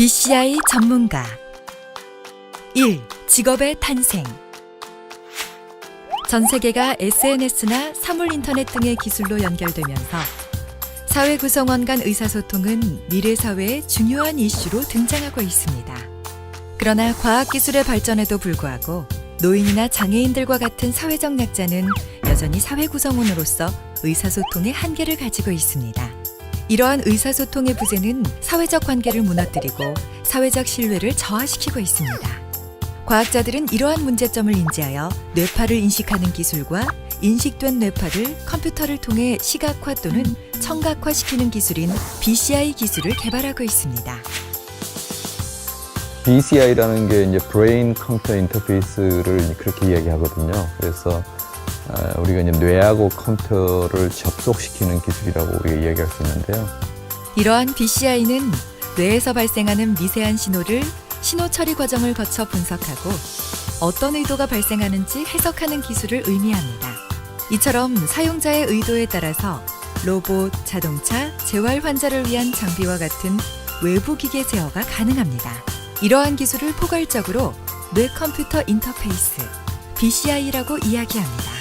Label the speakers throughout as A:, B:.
A: BCI 전문가 1. 직업의 탄생. 전 세계가 SNS나 사물 인터넷 등의 기술로 연결되면서 사회 구성원 간 의사소통은 미래 사회의 중요한 이슈로 등장하고 있습니다. 그러나 과학기술의 발전에도 불구하고 노인이나 장애인들과 같은 사회적 약자는 여전히 사회 구성원으로서 의사소통의 한계를 가지고 있습니다. 이러한 의사소통의 부재는 사회적 관계를 무너뜨리고 사회적 신뢰를 저하시키고 있습니다. 과학자들은 이러한 문제점을 인지하여 뇌파를 인식하는 기술과 인식된 뇌파를 컴퓨터를 통해 시각화 또는 청각화시키는 기술인 BCI 기술을 개발하고 있습니다.
B: BCI라는 게 이제 브레인 컴퓨터 인터페이스를 그렇게 이야기하거든요. 그래서 우리가 이제 뇌하고 컴퓨터를 접속시키는 기술이라고 우리가 이야기할 수 있는데요.
A: 이러한 BCI는 뇌에서 발생하는 미세한 신호를 신호 처리 과정을 거쳐 분석하고 어떤 의도가 발생하는지 해석하는 기술을 의미합니다. 이처럼 사용자의 의도에 따라서 로봇, 자동차, 재활 환자를 위한 장비와 같은 외부 기계 제어가 가능합니다. 이러한 기술을 포괄적으로 뇌 컴퓨터 인터페이스, BCI라고 이야기합니다.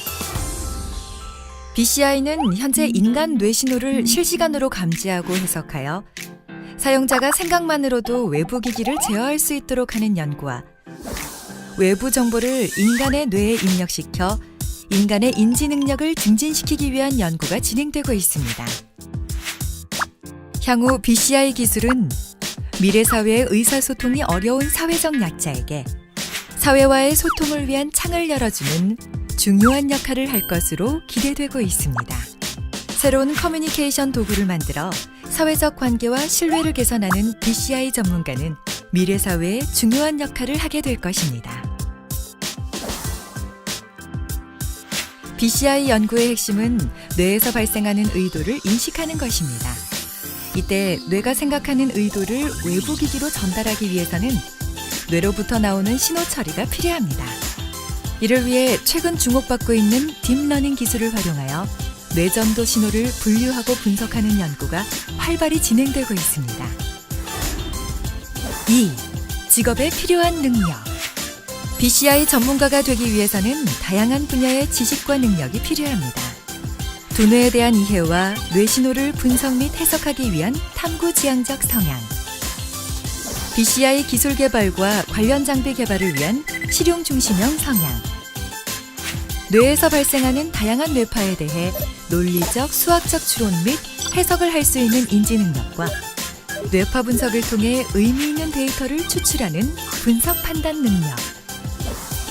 A: BCI는 현재 인간 뇌 신호를 실시간으로 감지하고 해석하여 사용자가 생각만으로도 외부 기기를 제어할 수 있도록 하는 연구와 외부 정보를 인간의 뇌에 입력시켜 인간의 인지 능력을 증진시키기 위한 연구가 진행되고 있습니다. 향후 BCI 기술은 미래 사회의 의사소통이 어려운 사회적 약자에게 사회와의 소통을 위한 창을 열어주는 중요한 역할을 할 것으로 기대되고 있습니다. 새로운 커뮤니케이션 도구를 만들어 사회적 관계와 신뢰를 개선하는 BCI 전문가는 미래 사회에 중요한 역할을 하게 될 것입니다. BCI 연구의 핵심은 뇌에서 발생하는 의도를 인식하는 것입니다. 이때 뇌가 생각하는 의도를 외부 기기로 전달하기 위해서는 뇌로부터 나오는 신호 처리가 필요합니다. 이를 위해 최근 주목받고 있는 딥러닝 기술을 활용하여 뇌전도 신호를 분류하고 분석하는 연구가 활발히 진행되고 있습니다. 2. 직업에 필요한 능력. BCI 전문가가 되기 위해서는 다양한 분야의 지식과 능력이 필요합니다. 두뇌에 대한 이해와 뇌 신호를 분석 및 해석하기 위한 탐구지향적 성향, BCI 기술 개발과 관련 장비 개발을 위한 실용 중심형 성향, 뇌에서 발생하는 다양한 뇌파에 대해 논리적, 수학적 추론 및 해석을 할 수 있는 인지 능력과 뇌파 분석을 통해 의미 있는 데이터를 추출하는 분석 판단 능력,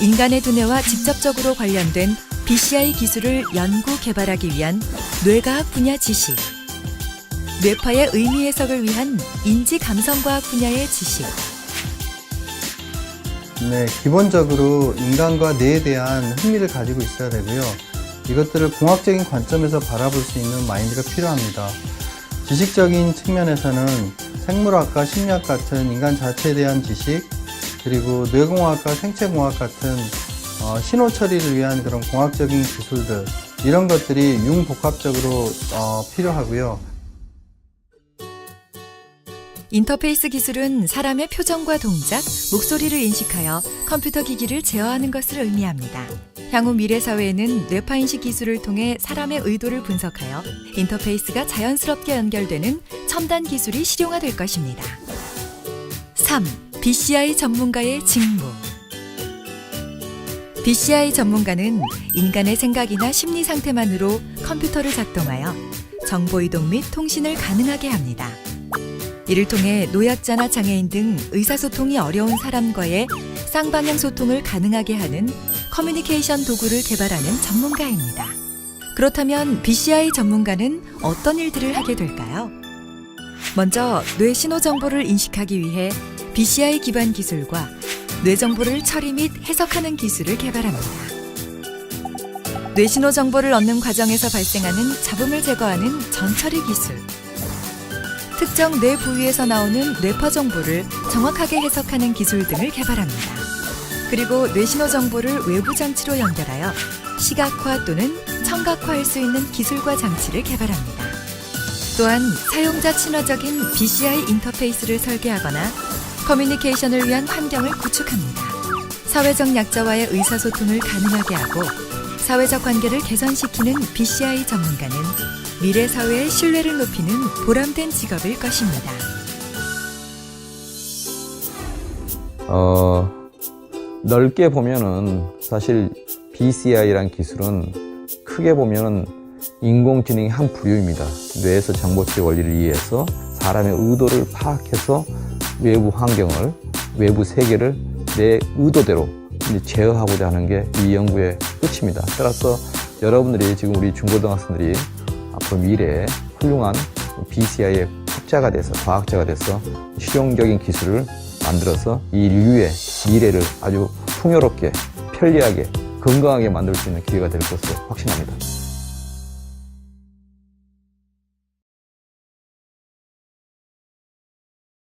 A: 인간의 두뇌와 직접적으로 관련된 BCI 기술을 연구 개발하기 위한 뇌과학 분야 지식, 뇌파의 의미 해석을 위한 인지 감성과학 분야의 지식.
C: 네, 기본적으로 인간과 뇌에 대한 흥미를 가지고 있어야 되고요. 이것들을 공학적인 관점에서 바라볼 수 있는 마인드가 필요합니다. 지식적인 측면에서는 생물학과 심리학 같은 인간 자체에 대한 지식, 그리고 뇌공학과 생체공학 같은 신호 처리를 위한 그런 공학적인 기술들, 이런 것들이 융복합적으로 필요하고요.
A: 인터페이스 기술은 사람의 표정과 동작, 목소리를 인식하여 컴퓨터 기기를 제어하는 것을 의미합니다. 향후 미래 사회에는 뇌파 인식 기술을 통해 사람의 의도를 분석하여 인터페이스가 자연스럽게 연결되는 첨단 기술이 실용화될 것입니다. 3. BCI 전문가의 직무. BCI 전문가는 인간의 생각이나 심리 상태만으로 컴퓨터를 작동하여 정보 이동 및 통신을 가능하게 합니다. 이를 통해 노약자나 장애인 등 의사소통이 어려운 사람과의 쌍방향 소통을 가능하게 하는 커뮤니케이션 도구를 개발하는 전문가입니다. 그렇다면 BCI 전문가는 어떤 일들을 하게 될까요? 먼저 뇌 신호 정보를 인식하기 위해 BCI 기반 기술과 뇌 정보를 처리 및 해석하는 기술을 개발합니다. 뇌 신호 정보를 얻는 과정에서 발생하는 잡음을 제거하는 전처리 기술, 특정 뇌 부위에서 나오는 뇌파 정보를 정확하게 해석하는 기술 등을 개발합니다. 그리고 뇌신호 정보를 외부 장치로 연결하여 시각화 또는 청각화할 수 있는 기술과 장치를 개발합니다. 또한 사용자 친화적인 BCI 인터페이스를 설계하거나 커뮤니케이션을 위한 환경을 구축합니다. 사회적 약자와의 의사소통을 가능하게 하고 사회적 관계를 개선시키는 BCI 전문가는 미래 사회의 신뢰를 높이는 보람된 직업일 것입니다.
B: 넓게 보면은 사실 BCI라는 기술은 크게 보면은 인공지능의 한 부류입니다. 뇌에서 정보처리 원리를 이해해서 사람의 의도를 파악해서 외부 환경을, 외부 세계를 내 의도대로 이제 제어하고자 하는 게 이 연구의 끝입니다. 따라서 여러분들이 지금 우리 중고등학생들이 앞으로 미래에 훌륭한 BCI의 학자가 돼서, 과학자가 돼서 실용적인 기술을 만들어서 이 인류의 미래를 아주 풍요롭게, 편리하게, 건강하게 만들 수 있는 기회가 될 것으로 확신합니다.